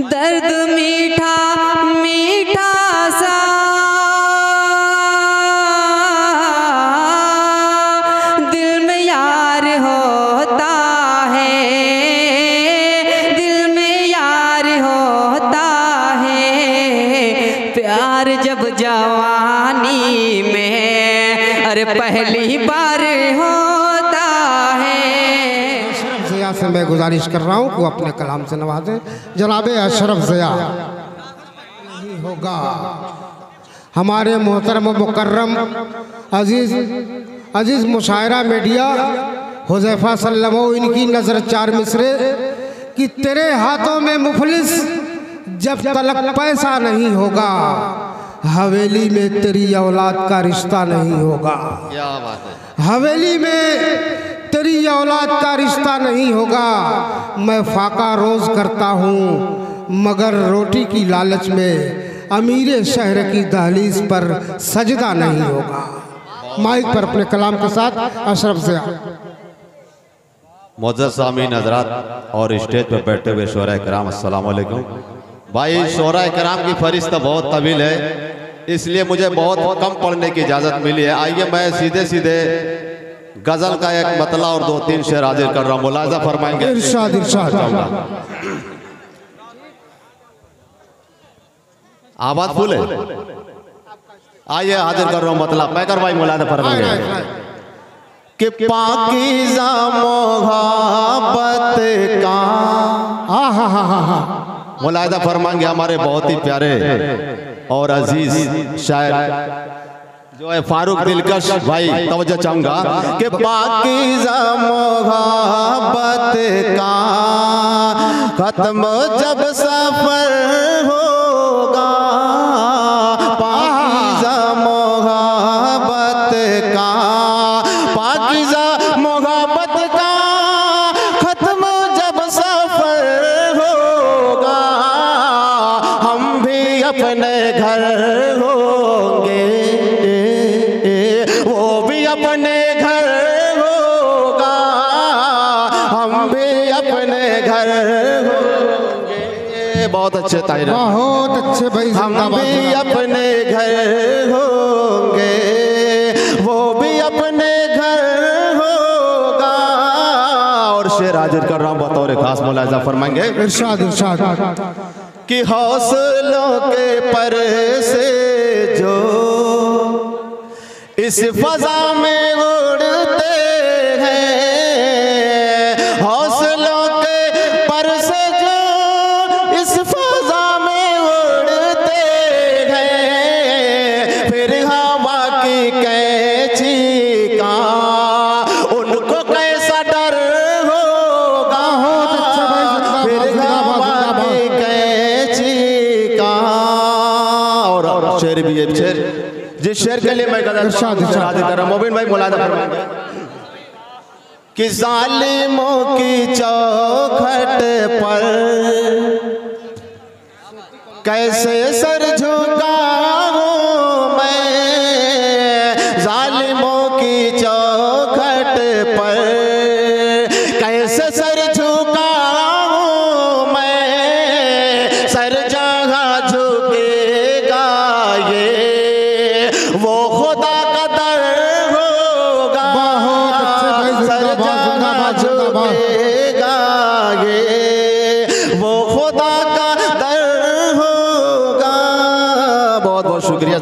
दर्द मीठा मीठा सा दिल में यार होता है, दिल में यार होता है। प्यार जब जवानी में अरे पहली बार होता है। से मैं गुजारिश कर रहा हूँ कि अपने कलाम से नवाजें। जनाब अशरफ ज़िया नहीं होगा हमारे मोहतरम मुकर्रम अजीज़ मुशायरा मीडिया हुज़ैफ़ा सल्लमो, इनकी नज़र चार मिसरे कि तेरे हाथों में मुफलिस जब तलक पैसा नहीं होगा, हवेली में तेरी औलाद का रिश्ता नहीं होगा। क्या बात है। हवेली में तेरी औलाद का रिश्ता नहीं होगा। मैं फाका रोज़ करता हूँ मगर रोटी की लालच में अमीर शहर की दहलीज पर सजदा नहीं होगा। माइक पर अपने कलाम के साथ अशरफ ज़िया। मुअज़्ज़ज़ सामीन हज़रात और स्टेज पर बैठे हुए शोराए कराम, अस्सलाम वालेकुम। भाई शोराए कराम की फरिश्त बहुत तवील है, इसलिए मुझे बहुत कम पढ़ने की इजाज़त मिली है। आइए मैं सीधे सीधे गजल का एक मतला और दो तीन शेर हाजिर कर रहा हूँ, मुलाज़ा फरमाएंगे। इरशाद इरशाद। आवाज फुल है। आइए हाजिर कर रहा हूँ मतला, पैकर भाई मुलाज़ा फरमाएंगे कि पाकीज़ा मोहब्बत का मुलाज़ा फरमाएंगे हमारे बहुत ही प्यारे और अजीज शायर जो है फारूक दिलकश भाई। तवज्जो चाहूंगा कि पाकीज़ा मोहब्बत का खत्म जब सफर होगा, पाकीज़ा मोहब्बत का, पाकीज़ा मोहब्बत का खत्म जब सफर होगा, हम भी अपने घर होंगे, वो भी अपने घर होगा, हम भी अपने घर होंगे। बहुत अच्छे ताहिर, बहुत अच्छे भाई। हम भी अपने घर होंगे, वो भी अपने घर होगा। और शेर हाजिर कर रहा हूँ बतौर खास, मुलाज़ा फरमाएंगे। इरशाद इरशाद। कि हौसलों के पर से जो इस फजा में उड़ते हैं, हौसलों के पर से जो इस फजा में उड़ते हैं, फिर हवा की कैंची का उनको कैसा डर होगा, फिर हवा की कैंची का। और शेर भी है, शेर जिस शेर के लिए मैं गजल कर रहा हूं, मोबिन भाई मुलाज़ा फरमाएंगे कि जालिमों की चौखट पर कैसे सर झुकाऊं मैं, जालिमों की चौखट पर कैसे सर झुकाऊं मैं, सर जहाँ झुकेगा ये वो खुदा का दर होगा, सर जहाँ झुकेगा ये वो खुदा का दर होगा। बहुत बहुत शुक्रिया।